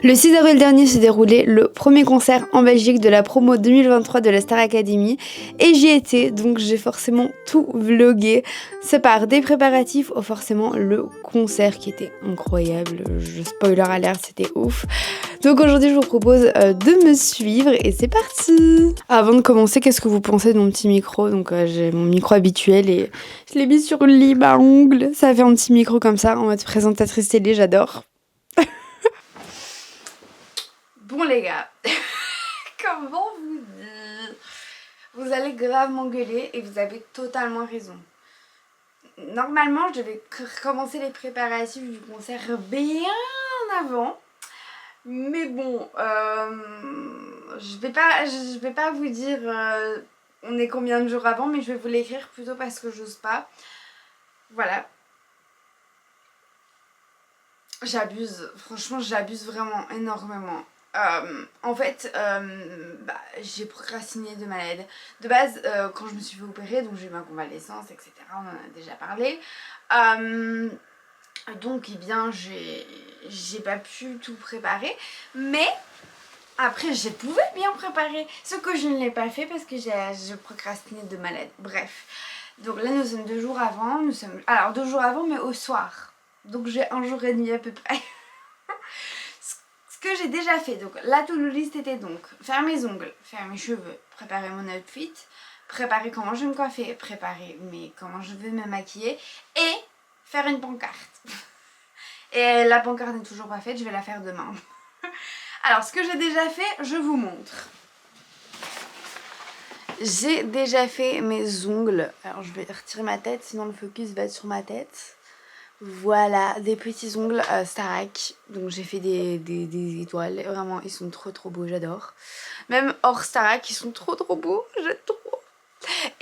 Le 6 avril dernier s'est déroulé le premier concert en Belgique de la promo 2023 de la Star Academy et j'y étais, donc j'ai forcément tout vlogué. Ça part des préparatifs au forcément le concert qui était incroyable, je spoiler alert, c'était ouf. Donc aujourd'hui je vous propose de me suivre et c'est parti. Avant de commencer, qu'est-ce que vous pensez de mon petit micro? Donc j'ai mon micro habituel et je l'ai mis sur le lit à ongles, ça fait un petit micro comme ça en mode présentatrice télé, j'adore. Bon les gars, comment vous dire? Vous allez grave m'engueuler et vous avez totalement raison. Normalement, je devais commencer les préparatifs du concert bien avant. Mais bon, je vais pas vous dire on est combien de jours avant, mais je vais vous l'écrire plutôt parce que j'ose pas. Voilà. J'abuse, franchement j'abuse vraiment énormément. En fait, j'ai procrastiné de malade. De base, quand je me suis fait opérer, donc j'ai eu ma convalescence, etc. On en a déjà parlé. Donc, eh bien, j'ai pas pu tout préparer. Mais après, je pouvais bien préparer. Ce que je ne l'ai pas fait parce que je procrastinais de malade. Bref. Donc là, nous sommes 2 jours avant. Alors, 2 jours avant, mais au soir. Donc j'ai 1 jour et demi à peu près. Ce que j'ai déjà fait, donc la to-do list était donc faire mes ongles, faire mes cheveux, préparer mon outfit, préparer comment je vais me coiffer, préparer comment je vais me maquiller et faire une pancarte. Et la pancarte n'est toujours pas faite, je vais la faire demain. Alors ce que j'ai déjà fait, je vous montre. J'ai déjà fait mes ongles. Alors je vais retirer ma tête, sinon le focus va être sur ma tête. Voilà, des petits ongles Starac. Donc j'ai fait des étoiles. Vraiment, ils sont trop beaux, j'adore. Même hors Starac, ils sont trop beaux, j'adore trop.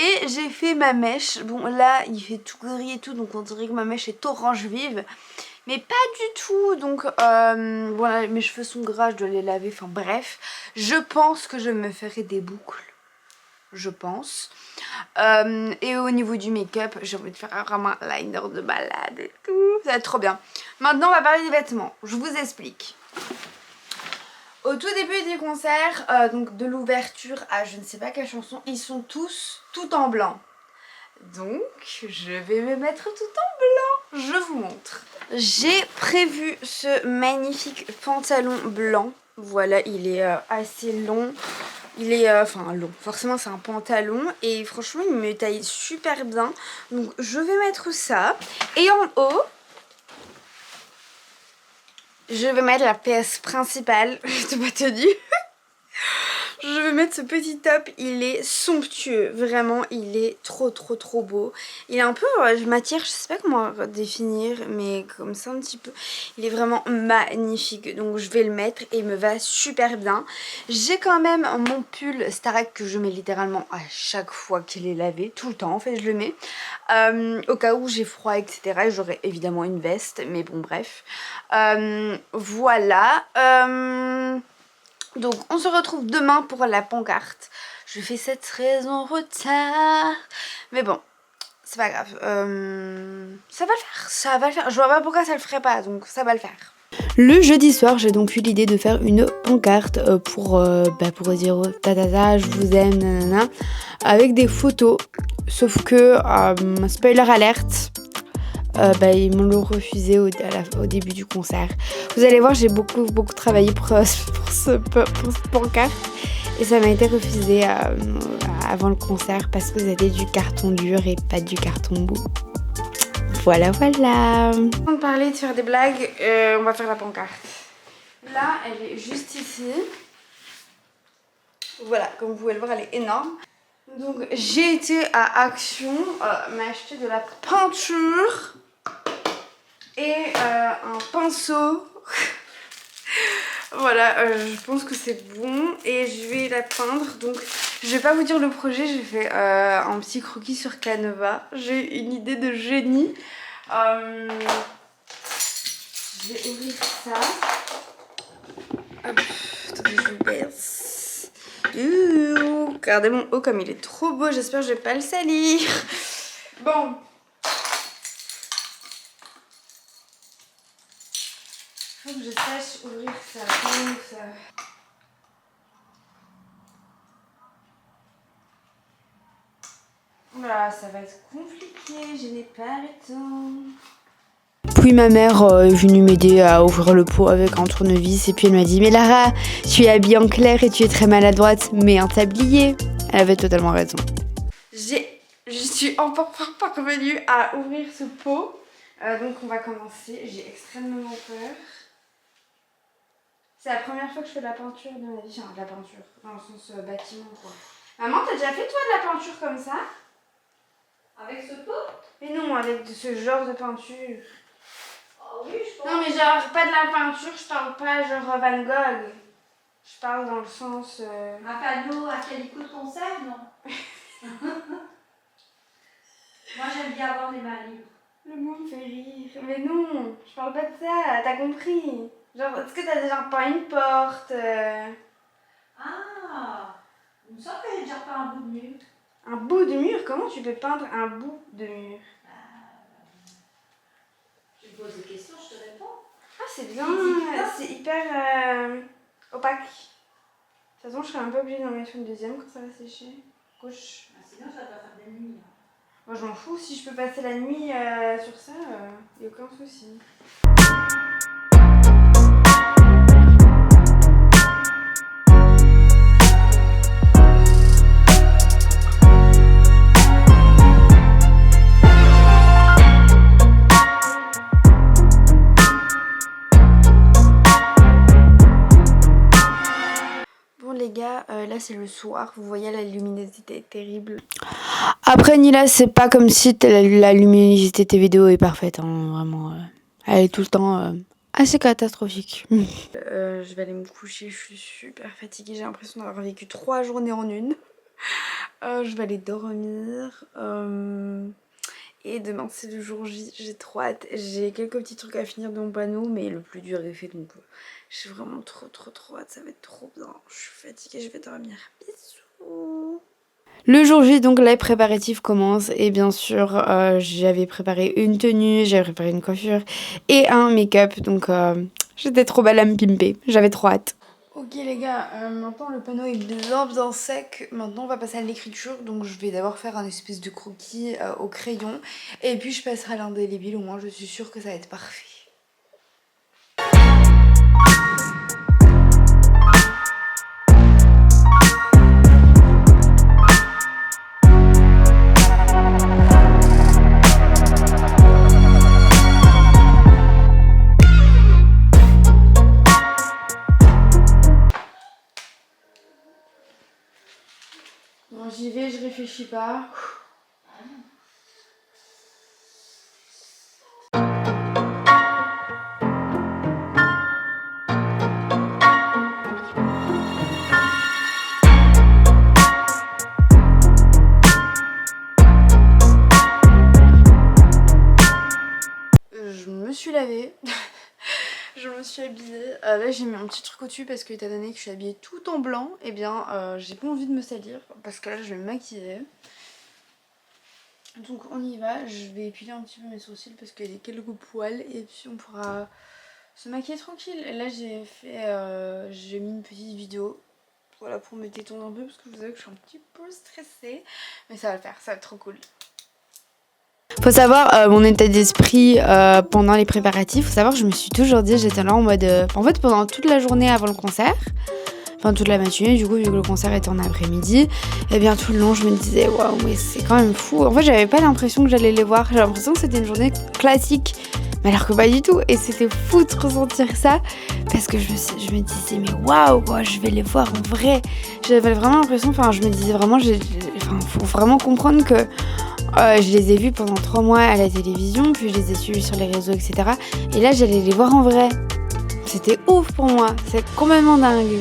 Et j'ai fait ma mèche. Bon là, il fait tout gris et tout, donc on dirait que ma mèche est orange vive. Mais pas du tout, donc voilà, mes cheveux sont gras, je dois les laver. Enfin bref, je pense que je me ferai des boucles. Je pense. Et au niveau du make-up, j'ai envie de faire vraiment un liner de balade et tout. Ça va être trop bien. Maintenant, on va parler des vêtements. Je vous explique. Au tout début du concert, donc de l'ouverture à je ne sais pas quelle chanson, ils sont tous tout en blanc. Donc, je vais me mettre tout en blanc. Je vous montre. J'ai prévu ce magnifique pantalon blanc. Voilà, il est assez long. Il est long, forcément c'est un pantalon et franchement il me taille super bien. Donc je vais mettre ça. Et en haut, je vais mettre la pièce principale de ma tenue. Je vais mettre ce petit top, il est somptueux, vraiment il est trop beau. Il est un peu matière, je sais pas comment définir, mais comme ça un petit peu. Il est vraiment magnifique, donc je vais le mettre et il me va super bien. J'ai quand même mon pull Starac que je mets littéralement à chaque fois qu'il est lavé, tout le temps en fait je le mets. Au cas où j'ai froid etc, j'aurai évidemment une veste, mais bon bref. Voilà. Donc on se retrouve demain pour la pancarte. Je fais cette très en retard. Mais bon, c'est pas grave. Ça va le faire. Je vois pas pourquoi ça le ferait pas, donc ça va le faire. Le jeudi soir, j'ai donc eu l'idée de faire une pancarte pour dire tatata, je vous aime, nanana, avec des photos. Sauf que, spoiler alerte, ils me l'ont refusé au début du concert. Vous allez voir, j'ai beaucoup travaillé pour cette pancarte et ça m'a été refusé avant le concert parce que c'était du carton dur et pas du carton mou. Voilà. Avant de parler, de faire des blagues, on va faire la pancarte. Là, elle est juste ici. Voilà, comme vous pouvez le voir, elle est énorme. Donc j'ai été à Action m'acheter de la peinture et un pinceau. Voilà, je pense que c'est bon et je vais la peindre. Donc je vais pas vous dire le projet, j'ai fait un petit croquis sur Canva. J'ai une idée de génie. Je vais ouvrir ça. Hop, attendez, je baisse. Regardez mon haut comme il est trop beau, j'espère que je vais pas le salir. Bon. Faut que je sache ouvrir ça. ça va être compliqué, je n'ai pas le temps. Puis ma mère est venue m'aider à ouvrir le pot avec un tournevis et puis elle m'a dit « Mais Lara, tu es habillée en clair et tu es très maladroite, mets un tablier !» Elle avait totalement raison. Je suis encore parvenue à ouvrir ce pot. Donc on va commencer. J'ai extrêmement peur. C'est la première fois que je fais de la peinture de ma vie. Enfin, de la peinture, dans le sens bâtiment quoi. Maman, t'as déjà fait toi de la peinture comme ça? Avec ce pot? Mais non, avec ce genre de peinture. Oh oui, je pense. Non mais genre, pas de la peinture, je parle pas genre Van Gogh. Je parle dans le sens... Un panneau à calicot de conserve, non? Moi j'aime bien avoir les mains libres. Le mot me fait rire. Mais non, je parle pas de ça, t'as compris. Genre, est-ce que t'as déjà peint une porte Ah, il me semble que j'ai déjà fait un bout de mur. Un bout de mur? Comment tu peux peindre un bout de mur? Tu me poses des questions, je te réponds. Ah, c'est bien, c'est hyper opaque. De toute façon, je serais un peu obligée d'en mettre une deuxième quand ça va sécher. Gauche. Ah, sinon ça doit faire des nuits. Moi, je m'en fous, si je peux passer la nuit sur ça, y a aucun souci. Les gars, là c'est le soir, vous voyez la luminosité est terrible. Après Nila, c'est pas comme si la luminosité de tes vidéos est parfaite, hein, vraiment. Elle est tout le temps assez catastrophique. Je vais aller me coucher, je suis super fatiguée, j'ai l'impression d'avoir vécu 3 journées en une. Je vais aller dormir. Et demain c'est le jour J, j'ai trop hâte. J'ai quelques petits trucs à finir de mon panneau, mais le plus dur est fait, donc j'ai vraiment trop hâte, ça va être trop bien. Je suis fatiguée, je vais dormir. Bisous. Le jour J, donc les préparatifs commencent et bien sûr j'avais préparé une tenue, j'avais préparé une coiffure et un make-up, donc j'étais trop belle à me pimper, j'avais trop hâte. Ok les gars, maintenant le panneau est bien sec, maintenant on va passer à l'écriture, donc je vais d'abord faire un espèce de croquis au crayon et puis je passerai à l'indélébile, au moins je suis sûre que ça va être parfait. Bon, j'y vais, je réfléchis pas. Je me suis lavée. Je me suis habillée. Là j'ai mis un petit truc au-dessus parce que étant donné que je suis habillée tout en blanc, et bien j'ai pas envie de me salir parce que là je vais me maquiller. Donc on y va, je vais épiler un petit peu mes sourcils parce qu'il y a quelques poils et puis on pourra se maquiller tranquille. Et là j'ai mis une petite vidéo, voilà, pour me détendre un peu parce que je vous avoue que je suis un petit peu stressée. Mais ça va le faire, ça va être trop cool. Faut savoir mon état d'esprit pendant les préparatifs. Faut savoir que je me suis toujours dit, j'étais là en mode... en fait pendant toute la journée avant le concert, enfin toute la matinée du coup, vu que le concert était en après-midi, et bien tout le long je me disais waouh, mais c'est quand même fou. En fait j'avais pas l'impression que j'allais les voir, j'avais l'impression que c'était une journée classique, mais alors que pas du tout. Et c'était fou de ressentir ça parce que je me disais mais waouh quoi, je vais les voir en vrai. J'avais vraiment l'impression, enfin je me disais vraiment, faut vraiment comprendre que je les ai vus pendant 3 mois à la télévision, puis je les ai suivis sur les réseaux, etc. Et là, j'allais les voir en vrai. C'était ouf pour moi, c'est complètement dingue.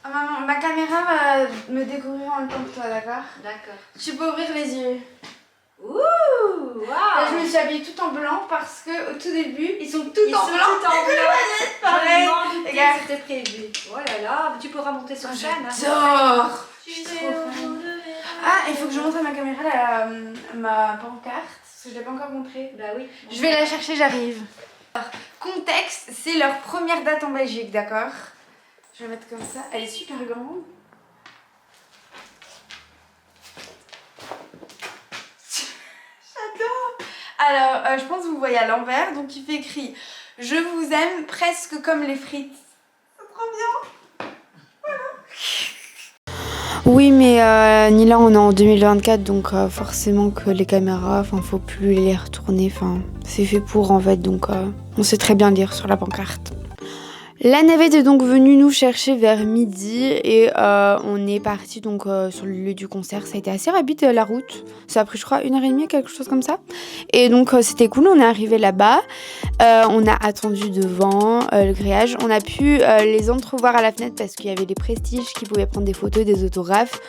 Oh, maman, ma caméra va me découvrir en même temps que toi, d'accord? D'accord. Tu peux ouvrir les yeux. Ouh, waouh. Là, je me suis habillée tout en blanc parce que au tout début, ils sont tout en blanc. Tout en blanc. Pareil. Regarde, c'était prévu. Oh là là, tu pourras monter sur scène. J'adore. Je suis trop fan. Ah, il faut que je montre à ma caméra ma pancarte, parce que je l'ai pas encore montrée. Bah oui. Je vais la chercher, j'arrive. Contexte, c'est leur première date en Belgique, d'accord? Je vais la mettre comme ça, elle est super grande. Alors, je pense que vous voyez à l'envers, donc il fait écrit « Je vous aime presque comme les frites ». C'est trop bien. Oui, mais ni là on est en 2024, donc forcément que les caméras, faut plus les retourner, c'est fait pour en fait, donc on sait très bien lire sur la pancarte. La navette est donc venue nous chercher vers midi et on est parti donc sur le lieu du concert. Ça a été assez rapide la route, ça a pris je crois 1h30, quelque chose comme ça. Et donc c'était cool, on est arrivé là-bas, on a attendu devant le grillage, on a pu les entrevoir à la fenêtre parce qu'il y avait les prestiges qui pouvaient prendre des photos, des autographes.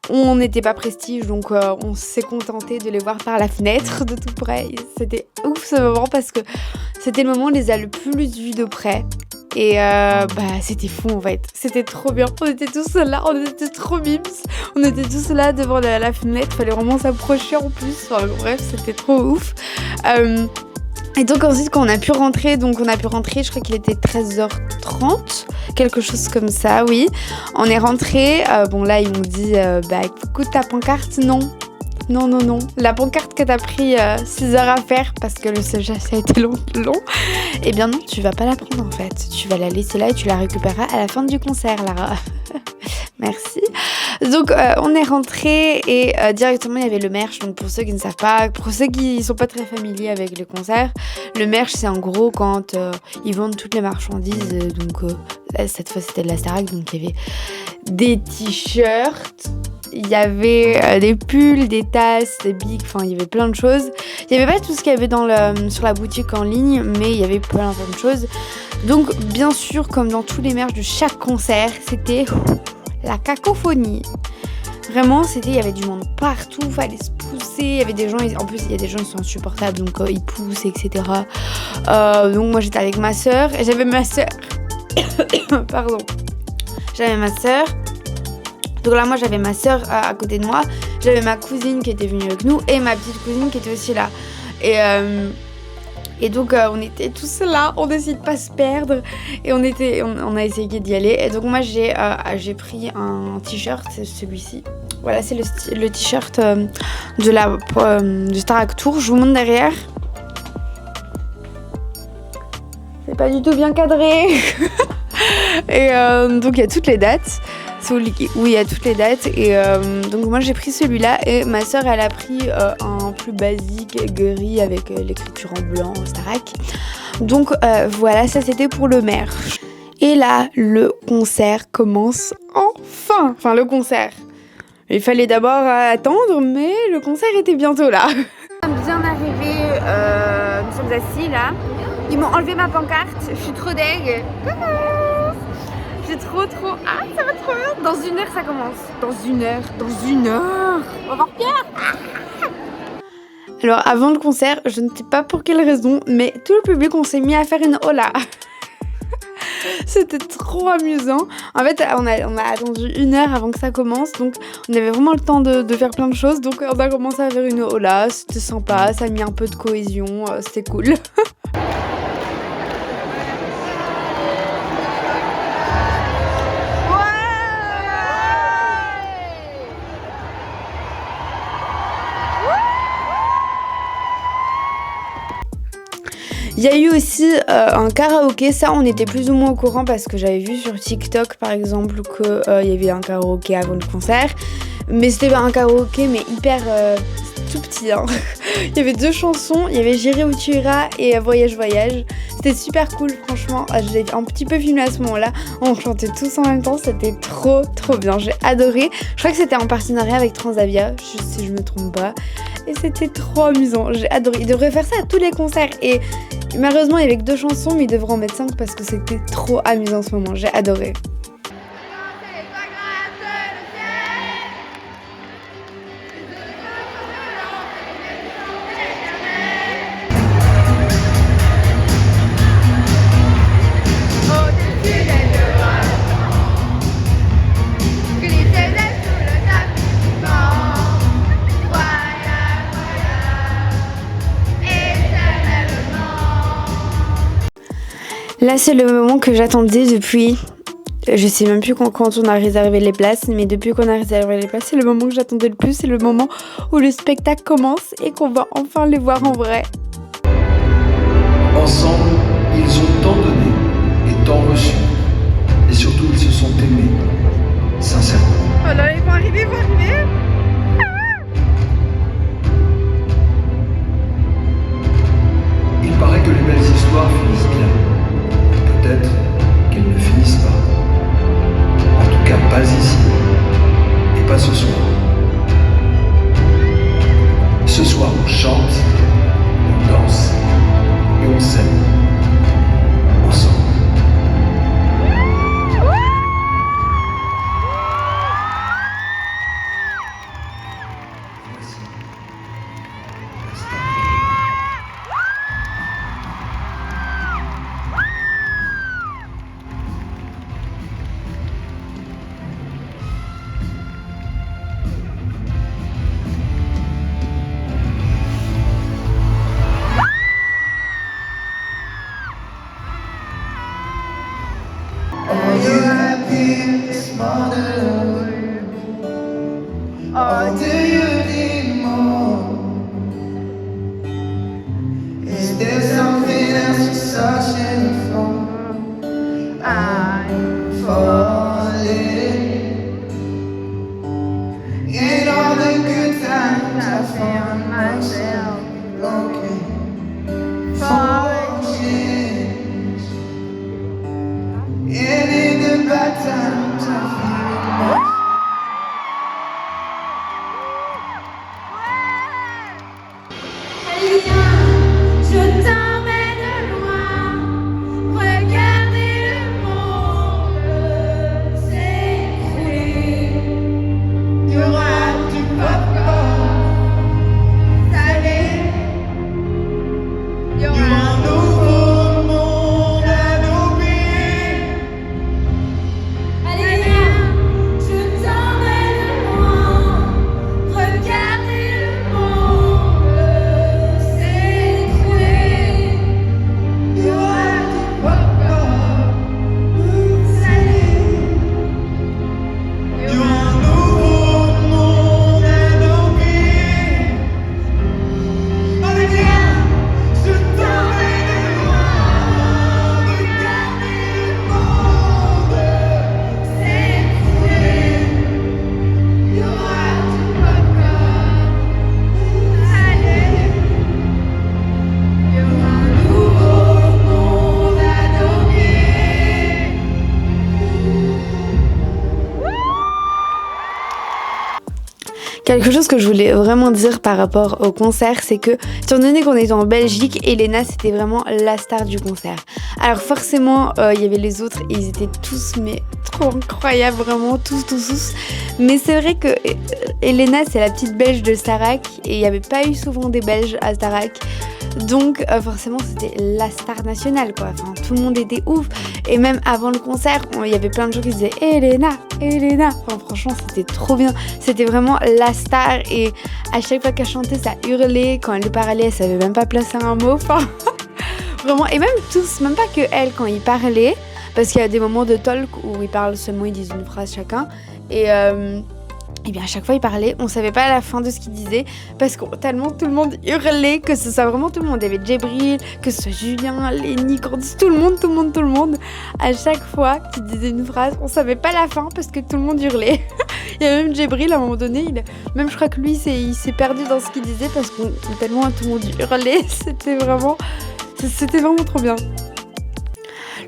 On n'était pas prestige, donc on s'est contenté de les voir par la fenêtre de tout près. C'était ouf ce moment parce que c'était le moment où on les a le plus vus de près. Et c'était fou en fait, c'était trop bien, on était tous là, on était trop mimes, on était tous là devant la fenêtre, fallait vraiment s'approcher en plus, bref c'était trop ouf. Et donc ensuite quand on a pu rentrer, je crois qu'il était 13h30, quelque chose comme ça, oui. On est rentré, là ils m'ont dit, écoute ta pancarte, non. La pancarte que t'as pris 6 heures à faire parce que le sujet ça a été long. Eh bien non, tu vas pas la prendre en fait. Tu vas la laisser là et tu la récupéreras à la fin du concert, Lara. Merci. Donc on est rentré et directement il y avait le merch. Donc pour ceux qui ne savent pas, pour ceux qui sont pas très familiers avec les concerts, le merch c'est en gros quand ils vendent toutes les marchandises. Là, cette fois c'était de la Starac, donc il y avait des t-shirts. Il y avait des pulls, des tasses, des bics, il y avait plein de choses. Il n'y avait pas tout ce qu'il y avait sur la boutique en ligne, mais il y avait plein de choses. Donc, bien sûr, comme dans tous les merch de chaque concert, c'était la cacophonie. Vraiment, il y avait du monde partout, il fallait se pousser. Il y avait des gens, en plus, il y a des gens qui sont insupportables, donc ils poussent, etc. Donc, moi, j'étais avec ma sœur et j'avais ma sœur. Pardon. J'avais ma sœur. Donc là, moi, j'avais ma sœur à côté de moi, j'avais ma cousine qui était venue avec nous et ma petite cousine qui était aussi là. Et donc, on était tous là, on essayait de pas se perdre et on a essayé d'y aller. Et donc, moi, j'ai pris un t-shirt, c'est celui-ci. Voilà, c'est le t-shirt du Starac Tour. Je vous montre derrière. C'est pas du tout bien cadré. Et donc, il y a toutes les dates. Où il y a toutes les dates et donc moi j'ai pris celui-là et ma soeur elle a pris un plus basique gris avec l'écriture en blanc Starac. Donc voilà, ça c'était pour le merch. Et là le concert commence enfin le concert. Il fallait d'abord attendre mais le concert était bientôt là. Nous sommes bien arrivés, nous sommes assis là. Ils m'ont enlevé ma pancarte, je suis trop deg. J'ai trop ça va trop bien. Dans 1 heure ça commence. Dans une heure on va voir Pierre. Alors avant le concert, je ne sais pas pour quelle raison, mais tout le public on s'est mis à faire une hola. C'était trop amusant. En fait on a attendu 1 heure avant que ça commence, donc on avait vraiment le temps de faire plein de choses. Donc on a commencé à faire une hola, c'était sympa, ça a mis un peu de cohésion, c'était cool. Il y a eu aussi un karaoké, ça on était plus ou moins au courant parce que j'avais vu sur TikTok par exemple qu'il y avait un karaoké avant le concert. Mais c'était pas un karaoké mais hyper tout petit. Hein. Il y avait 2 chansons, il y avait J'irai où tu iras et Voyage Voyage. C'était super cool franchement, je l'ai un petit peu filmé à ce moment-là. On chantait tous en même temps, c'était trop bien, j'ai adoré. Je crois que c'était en partenariat avec Transavia, si je me trompe pas. Et c'était trop amusant, j'ai adoré. Ils devraient faire ça à tous les concerts et malheureusement il y avait que 2 chansons mais ils devraient en mettre 5 parce que c'était trop amusant en ce moment, j'ai adoré. Là, c'est le moment que j'attendais depuis je sais même plus quand on a réservé les places, mais depuis qu'on a réservé les places, c'est le moment que j'attendais le plus, c'est le moment où le spectacle commence et qu'on va enfin les voir en vrai. Ensemble, ils ont tant donné et tant reçu. Et surtout, ils se sont aimés, sincèrement. Oh là, ils vont arriver, Il paraît que les belles histoires finissent bien. Peut-être qu'elles ne finissent pas. En tout cas, pas ici. Et pas ce soir. Ce soir, on chante, on danse et on s'aime. Ensemble. Voici la star. Are you happy this morning? Or do you need more? Is there something else you're searching for? I'm falling. In all the good times I found myself looking for a change. And in the bad times I feel lost. Je t'emmène loin, regardez le monde s'écrouler. Il y aura du popcorn salé, il y aura un nouveau monde à oublier. Allez viens, je t'emmène loin, regardez le monde s'écrouler. Il y aura du popcorn salé, il y aura un nouveau monde à oublier. Allez viens, je t'emmène loin, regardez le monde s'écrouler. Il y aura du popcorn salé, il y aura un nouveau monde à oublier. Quelque chose que je voulais vraiment dire par rapport au concert, c'est que, étant donné qu'on était en Belgique, Elena c'était vraiment la star du concert. Alors forcément, il y avait les autres et ils étaient tous mais trop incroyables, vraiment tous. Mais c'est vrai que Elena c'est la petite Belge de Starac et il n'y avait pas eu souvent des Belges à Starac. Donc forcément c'était la star nationale quoi, enfin tout le monde était ouf. Et même avant le concert, il y avait plein de gens qui disaient Elena. Enfin franchement c'était trop bien, c'était vraiment la star et à chaque fois qu'elle chantait ça hurlait, quand elle parlait elle savait même pas placer un mot, enfin vraiment. Et même tous, même pas que elle quand ils parlaient, parce qu'il y a des moments de talk où ils parlent seulement, ils disent une phrase chacun et bien à chaque fois ils parlaient, on savait pas la fin de ce qu'ils disaient parce que tellement tout le monde hurlait, que ce soit vraiment tout le monde. Il y avait Djibril, que ce soit Julien, Lénie, Candice, tout le monde. À chaque fois qu'ils disaient une phrase, on savait pas la fin parce que tout le monde hurlait. Il y a même Djibril à un moment donné, même je crois que lui il s'est perdu dans ce qu'il disait parce que tellement tout le monde hurlait, c'était vraiment trop bien.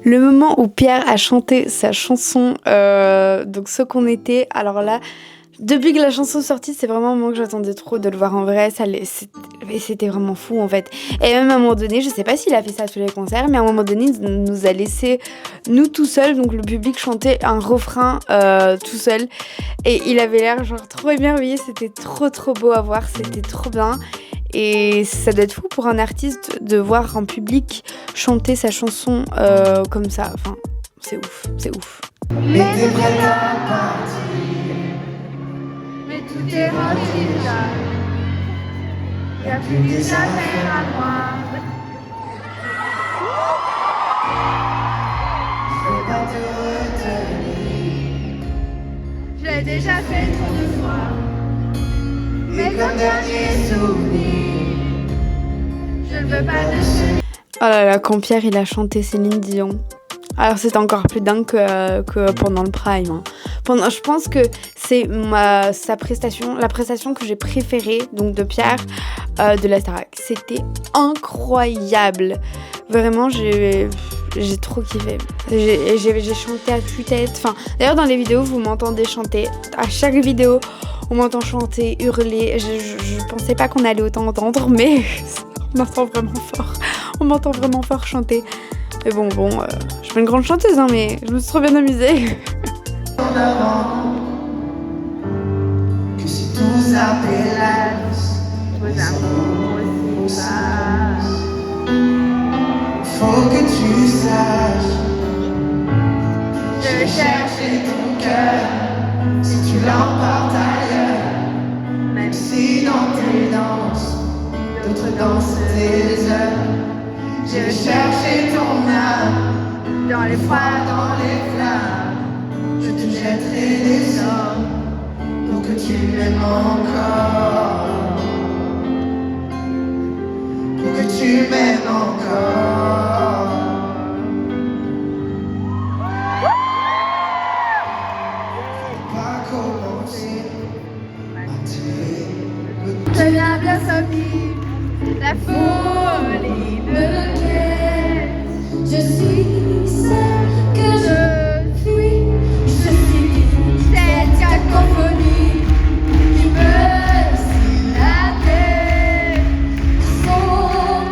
Le moment où Pierre a chanté sa chanson, donc Ce qu'on était, alors là, depuis que la chanson est sortie, c'est vraiment un moment que j'attendais trop de le voir en vrai, c'était vraiment fou en fait. Et même à un moment donné, je sais pas s'il a fait ça à tous les concerts, mais à un moment donné, il nous a laissé, nous tout seuls, donc le public chanter un refrain tout seul. Et il avait l'air genre trop émerveillé, c'était trop beau à voir, c'était trop bien. Et ça doit être fou pour un artiste de voir un public chanter sa chanson comme ça. Enfin, c'est ouf. Mais t'es prête à partir, mais tout est rendu là. Y'a plus des affaires à moi. Je peux pas te retenir. J'ai déjà fait trop de fois. Mais comme dernier souvenir, je ne veux pas de ce. Oh là là, quand Pierre il a chanté Céline Dion. Alors c'était encore plus dingue que pendant le Prime. Hein. Je pense que c'est sa prestation, la prestation que j'ai préférée donc de Pierre de la Starac. C'était incroyable. Vraiment, j'ai trop kiffé. J'ai chanté à tue-tête. Enfin, d'ailleurs dans les vidéos vous m'entendez chanter. À chaque vidéo on m'entend chanter, hurler. Je pensais pas qu'on allait autant entendre, mais on m'entend vraiment fort. On m'entend vraiment fort chanter. Mais bon, je suis pas une grande chanteuse, hein, mais je me suis trop bien amusée. En avant, que si tout s'appelle Vos amours aussi passent. faut que tu saches. Je vais chercher Ton cœur, si tu l'emportes ailleurs, même si dans tes danses, d'autres dansent tes heures. Je vais chercher ton âme, dans les froids, dans les flammes. Je te jetterai des sorts pour que tu m'aimes encore. Pour que tu m'aimes encore. Pas commencer à tuer. je viens bien sortir. La folie me guette. Je suis celle que je suis. Je suis cette cacophonie qui me scie la tête. Son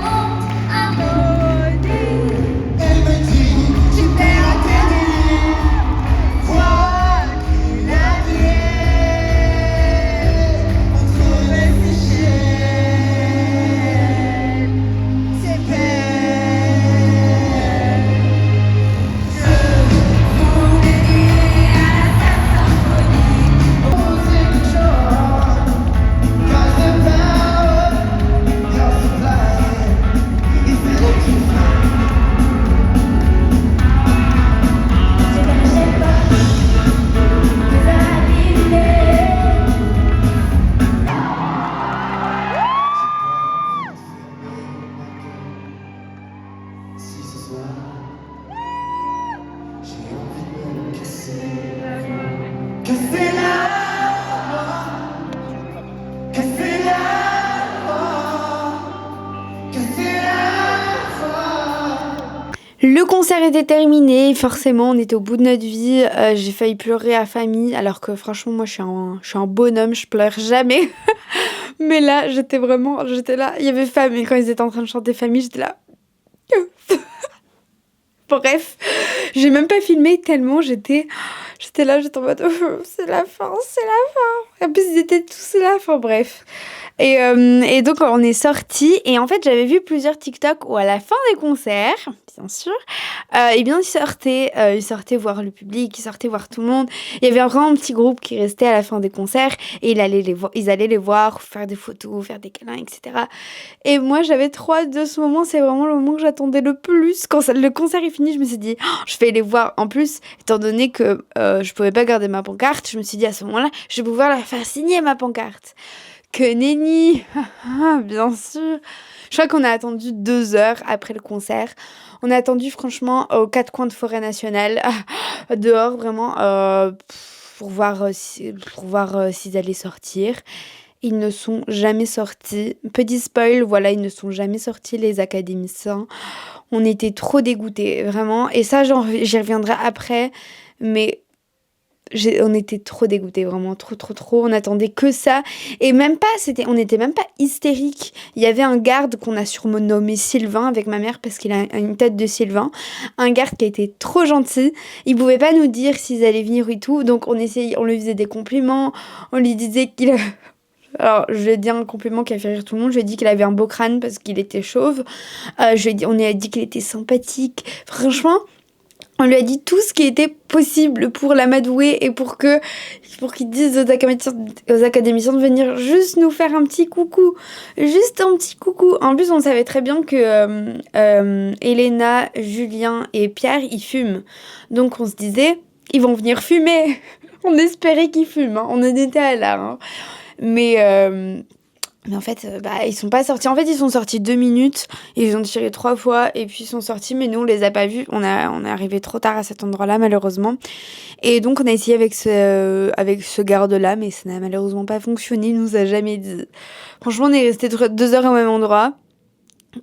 monde harmonie. Elle me dit, Tu perds la tête. quoi qu'il advienne, entre mes fichiers, C'est peine. voulais dire à la symphonie. Oser quelque chose, cause the power, cause the flying, is the looking Si ce soir, j'ai envie de me casser la voix, casser la voix, casser la voix. Le concert était terminé, forcément on était au bout de notre vie, j'ai failli pleurer à famille alors que franchement moi je suis un bonhomme, je pleure jamais. Mais là j'étais là, il y avait famille, quand ils étaient en train de chanter famille j'étais là. Bref, j'ai même pas filmé tellement j'étais là, j'étais en mode c'est la fin. En plus ils étaient tous là, enfin bref. Et donc on est sortis et en fait j'avais vu plusieurs TikTok où à la fin des concerts, bien sûr, et bien ils sortaient voir le public, ils sortaient voir tout le monde. Il y avait vraiment un petit groupe qui restait à la fin des concerts et ils allaient les voir, faire des photos, faire des câlins, etc. Et moi j'avais trop hâte de ce moment, c'est vraiment le moment que j'attendais le plus. Quand le concert est fini, je me suis dit oh, je vais les voir. En plus, étant donné que je pouvais pas garder ma pancarte, je me suis dit à ce moment-là, je vais pouvoir la faire signer ma pancarte. Que nenni. Bien sûr. Je crois qu'on a attendu 2 heures après le concert. On a attendu franchement aux 4 coins de Forêt Nationale, dehors vraiment, pour voir s'ils allaient sortir. Ils ne sont jamais sortis. Petit spoil, voilà, ils ne sont jamais sortis les académiciens. On était trop dégoûtés, vraiment. Et ça, j'y reviendrai après, mais on était trop dégoûtés, vraiment, trop. On attendait que ça. Et même pas, on n'était même pas hystériques. Il y avait un garde qu'on a surnommé Sylvain avec ma mère parce qu'il a une tête de Sylvain. Un garde qui était trop gentil. Il pouvait pas nous dire s'ils allaient venir et tout. Donc on lui faisait des compliments. On lui disait qu'il... Alors, je lui ai dit un compliment qui a fait rire tout le monde. Je lui ai dit qu'il avait un beau crâne parce qu'il était chauve. On lui a dit qu'il était sympathique. Franchement... On lui a dit tout ce qui était possible pour l'amadouer et pour qu'ils disent aux académiciens de venir juste nous faire un petit coucou. Juste un petit coucou. En plus, on savait très bien que Elena, Julien et Pierre, ils fument. Donc, on se disait, ils vont venir fumer. On espérait qu'ils fument, hein. On en était là. Hein. Mais en fait, ils sont pas sortis. En fait, ils sont sortis 2 minutes. Ils ont tiré 3 fois et puis ils sont sortis. Mais nous, on les a pas vus. On est arrivé trop tard à cet endroit-là, malheureusement. Et donc, on a essayé avec ce garde-là, mais ça n'a malheureusement pas fonctionné. Il nous a jamais dit. Franchement, on est resté 2 heures au même endroit.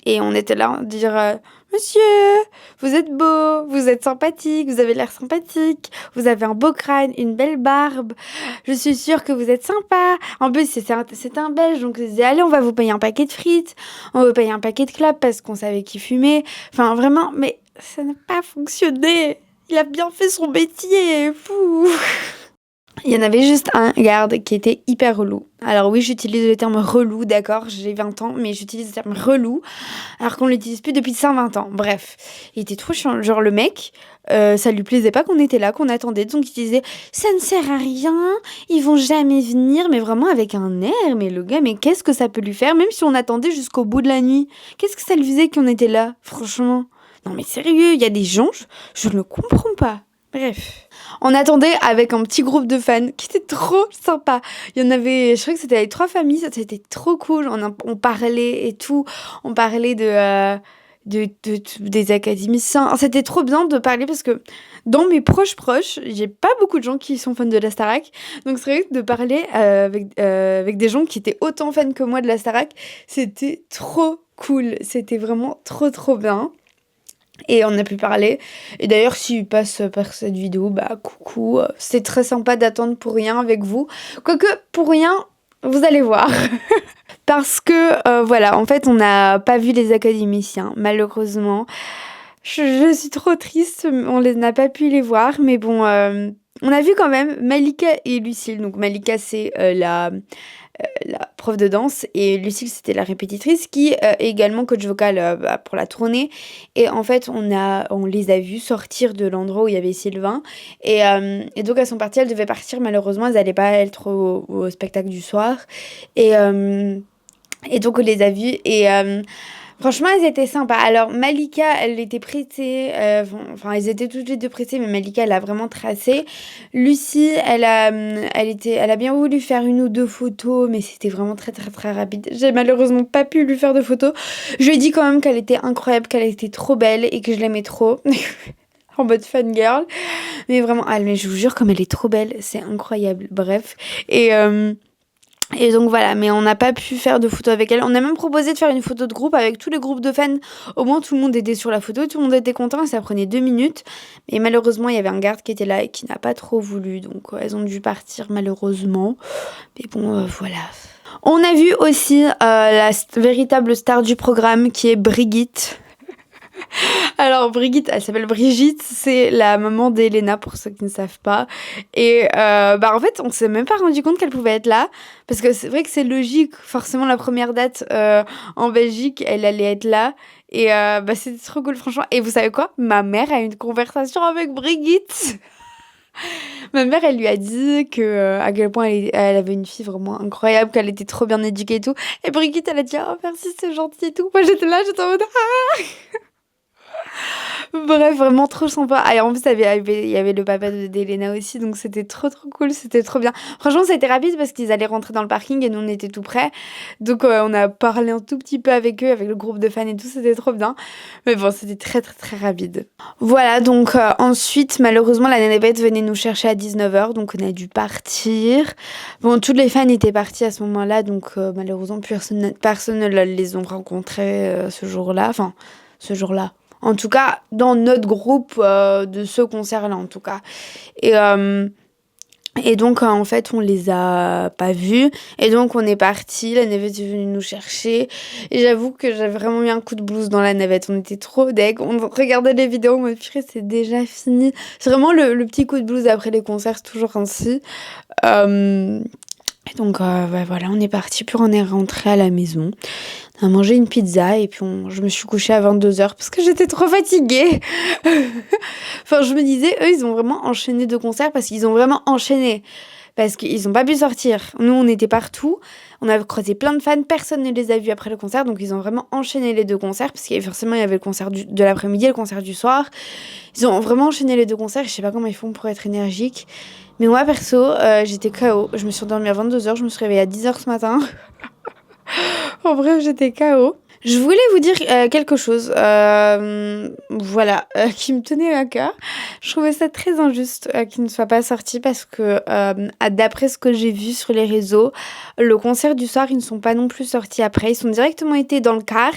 Et on était là à dire Monsieur, vous êtes beau, vous êtes sympathique, vous avez l'air sympathique, vous avez un beau crâne, une belle barbe, je suis sûre que vous êtes sympa. En plus, c'était un Belge, donc il disait allez, on va vous payer un paquet de frites, on va vous payer un paquet de clopes parce qu'on savait qu'il fumait. Enfin, vraiment, mais ça n'a pas fonctionné. Il a bien fait son métier, fou. Il y en avait juste un garde qui était hyper relou. Alors oui, j'utilise le terme relou, d'accord, j'ai 20 ans, mais j'utilise le terme relou, alors qu'on l'utilise plus depuis 120 ans. Bref, il était trop chiant. Genre le mec, ça lui plaisait pas qu'on était là, qu'on attendait, donc il disait « ça ne sert à rien, ils vont jamais venir », mais vraiment avec un air, mais le gars, mais qu'est-ce que ça peut lui faire, même si on attendait jusqu'au bout de la nuit. Qu'est-ce que ça lui faisait qu'on était là, franchement? Non mais sérieux, il y a des gens, je ne comprends pas. Bref, on attendait avec un petit groupe de fans qui était trop sympa. Il y en avait, je crois que c'était avec 3 familles, c'était trop cool. On parlait et tout, on parlait des académiciens. C'était trop bien de parler parce que dans mes proches, j'ai pas beaucoup de gens qui sont fans de la Starac. Donc c'est vrai que de parler avec des gens qui étaient autant fans que moi de la Starac, c'était trop cool. C'était vraiment trop bien. Et on a pu parler. Et d'ailleurs, s'il passe par cette vidéo, coucou. C'est très sympa d'attendre pour rien avec vous. Quoique, pour rien, vous allez voir. Parce que, voilà, en fait, on n'a pas vu les académiciens, malheureusement. Je suis trop triste, on n'a pas pu les voir. Mais bon, on a vu quand même Malika et Lucille. Donc, Malika, c'est la prof de danse et Lucille c'était la répétitrice qui est également coach vocal pour la tournée et en fait on les a vus sortir de l'endroit où il y avait Sylvain et donc elles sont parties, elles devaient partir malheureusement, elles n'allaient pas être au spectacle du soir et donc on les a vus et franchement, elles étaient sympas. Alors, Malika, elle était pressée. Elles étaient toutes les deux pressées, mais Malika, elle a vraiment tracé. Lucie, elle a bien voulu faire 1 ou 2 photos, mais c'était vraiment très rapide. J'ai malheureusement pas pu lui faire de photos. Je lui ai dit quand même qu'elle était incroyable, qu'elle était trop belle et que je l'aimais trop. En mode fangirl. Mais vraiment, mais je vous jure, comme elle est trop belle, c'est incroyable. Bref. Et donc voilà, mais on n'a pas pu faire de photo avec elle. On a même proposé de faire une photo de groupe avec tous les groupes de fans. Au moins tout le monde était sur la photo, tout le monde était content et ça prenait 2 minutes. Mais malheureusement, il y avait un garde qui était là et qui n'a pas trop voulu. Donc elles ont dû partir malheureusement. Mais bon, voilà. On a vu aussi la véritable star du programme qui est Brigitte. Alors Brigitte, elle s'appelle Brigitte, c'est la maman d'Elena pour ceux qui ne savent pas. Et en fait, on s'est même pas rendu compte qu'elle pouvait être là parce que c'est vrai que c'est logique. Forcément, la première date en Belgique, elle allait être là. Et c'était trop cool, franchement. Et vous savez quoi? Ma mère a eu une conversation avec Brigitte. Ma mère, elle lui a dit à quel point elle avait une fille vraiment incroyable, qu'elle était trop bien éduquée et tout. Et Brigitte, elle a dit oh merci, c'est gentil et tout. Moi, j'étais en mode ah. Bref, vraiment trop sympa. Et en plus, il y avait le papa d'Elena aussi, donc c'était trop cool, c'était trop bien. Franchement, ça a été rapide parce qu'ils allaient rentrer dans le parking et nous, on était tout près. Donc, on a parlé un tout petit peu avec eux, avec le groupe de fans et tout, c'était trop bien. Mais bon, c'était très rapide. Voilà, donc ensuite, malheureusement, la nanébête venait nous chercher à 19h, donc on a dû partir. Bon, tous les fans étaient partis à ce moment-là, donc malheureusement, personne ne les ont rencontrés ce jour-là. Enfin, ce jour-là. En tout cas, dans notre groupe de ce concert-là, en tout cas. Et donc, en fait, on les a pas vus. Et donc, on est parti. La navette est venue nous chercher. Et j'avoue que j'avais vraiment eu un coup de blues dans la navette. On était trop deg. On regardait les vidéos en mode purée, c'est déjà fini. C'est vraiment le petit coup de blues après les concerts, c'est toujours ainsi. Et donc, voilà, on est parti. Puis, on est rentré à la maison. On a mangé une pizza et puis je me suis couchée à 22h parce que j'étais trop fatiguée. Enfin, je me disais, eux, ils ont vraiment enchaîné 2 concerts parce qu'ils ont vraiment enchaîné. parce qu'ils ont pas pu sortir. Nous, on était partout, on a croisé plein de fans, personne ne les a vus après le concert, donc ils ont vraiment enchaîné les 2 concerts, parce qu'il y avait le concert de l'après-midi et le concert du soir. Ils ont vraiment enchaîné les 2 concerts, je sais pas comment ils font pour être énergiques. Mais moi, perso, j'étais KO. Je me suis endormie à 22h, je me suis réveillée à 10h ce matin. En bref, j'étais KO. Je voulais vous dire quelque chose, qui me tenait à cœur. Je trouvais ça très injuste qu'il ne soit pas sorti parce que, d'après ce que j'ai vu sur les réseaux, le concert du soir, ils ne sont pas non plus sortis après. Ils sont directement été dans le car,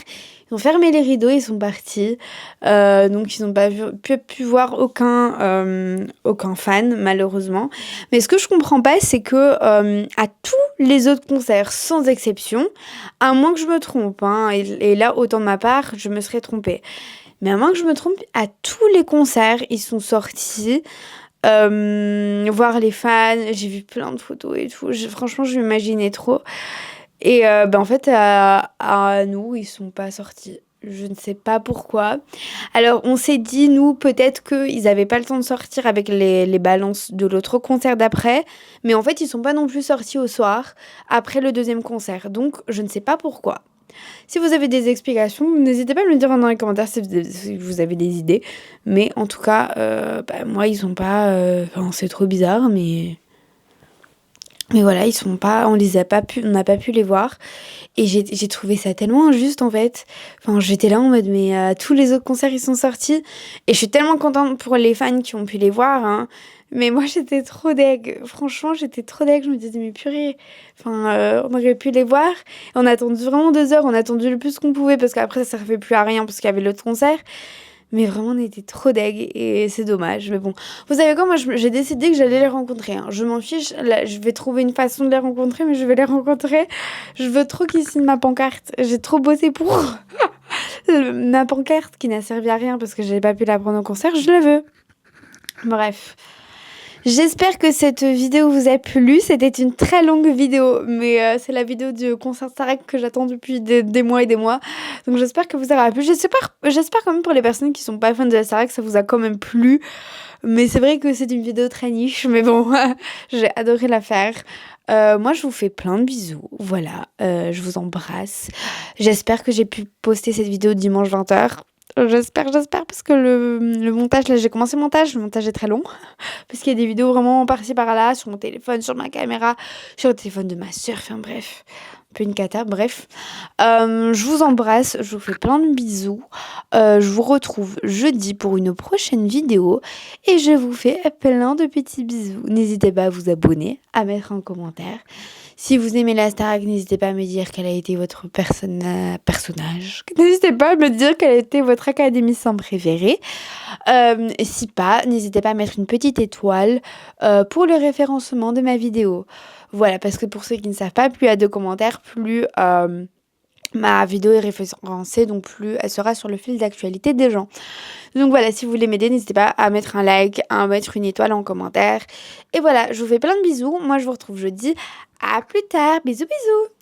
ils ont fermé les rideaux, ils sont partis. Donc ils n'ont pas pu voir aucun fan, malheureusement. Mais ce que je comprends pas, c'est que à tous les autres concerts, sans exception, à moins que je me trompe, hein, et là, autant de ma part, je me serais trompée. Mais à moins que je me trompe, à tous les concerts, ils sont sortis. Voir les fans, j'ai vu plein de photos et tout. Franchement, je m'imaginais trop. Et en fait, à nous, ils sont pas sortis. Je ne sais pas pourquoi. Alors, on s'est dit, nous, peut-être qu'ils n'avaient pas le temps de sortir avec les balances de l'autre concert d'après. Mais en fait, ils sont pas non plus sortis au soir, après le 2e concert. Donc, je ne sais pas pourquoi. Si vous avez des explications, n'hésitez pas à me le dire dans les commentaires si vous avez des idées. Mais en tout cas, moi, ils sont pas... c'est trop bizarre, mais voilà, ils sont pas... On n'a pas pu les voir. Et j'ai trouvé ça tellement injuste, en fait. Enfin, j'étais là en mode, mais tous les autres concerts, ils sont sortis. Et je suis tellement contente pour les fans qui ont pu les voir, hein. Mais moi, j'étais trop deg. Franchement, j'étais trop deg. Je me disais, mais purée, on aurait pu les voir. On a attendu vraiment 2 heures. On a attendu le plus qu'on pouvait parce qu'après, ça servait plus à rien parce qu'il y avait l'autre concert. Mais vraiment, on était trop deg et c'est dommage. Mais bon, vous savez quoi, moi, j'ai décidé que j'allais les rencontrer. Hein. Je m'en fiche. Là, je vais trouver une façon de les rencontrer, mais je vais les rencontrer. Je veux trop qu'ils signent ma pancarte. J'ai trop bossé pour. Ma pancarte qui n'a servi à rien parce que j'avais pas pu la prendre au concert, je la veux. Bref. J'espère que cette vidéo vous a plu. C'était une très longue vidéo, mais c'est la vidéo du concert Starac que j'attends depuis des mois et des mois. Donc j'espère que vous aura plu. J'espère quand même pour les personnes qui sont pas fans de la Starac, ça vous a quand même plu. Mais c'est vrai que c'est une vidéo très niche, mais bon, j'ai adoré la faire. Moi, je vous fais plein de bisous. Voilà, je vous embrasse. J'espère que j'ai pu poster cette vidéo dimanche 20h. J'espère, parce que le montage, là j'ai commencé le montage est très long, parce qu'il y a des vidéos vraiment par-ci par-là, sur mon téléphone, sur ma caméra, sur le téléphone de ma soeur, enfin bref, un peu une cata, bref. Je vous embrasse, je vous fais plein de bisous, je vous retrouve jeudi pour une prochaine vidéo, et je vous fais plein de petits bisous. N'hésitez pas à vous abonner, à mettre un commentaire. Si vous aimez la Starac, n'hésitez pas à me dire quel a été votre personnage. N'hésitez pas à me dire quel a été votre académicien préféré. Si pas, n'hésitez pas à mettre une petite étoile pour le référencement de ma vidéo. Voilà, parce que pour ceux qui ne savent pas, plus il y a de commentaires, plus ma vidéo est référencée, donc plus elle sera sur le fil d'actualité des gens. Donc voilà, si vous voulez m'aider, n'hésitez pas à mettre un like, à mettre une étoile en commentaire. Et voilà, je vous fais plein de bisous. Moi, je vous retrouve jeudi. À plus tard. Bisous, bisous.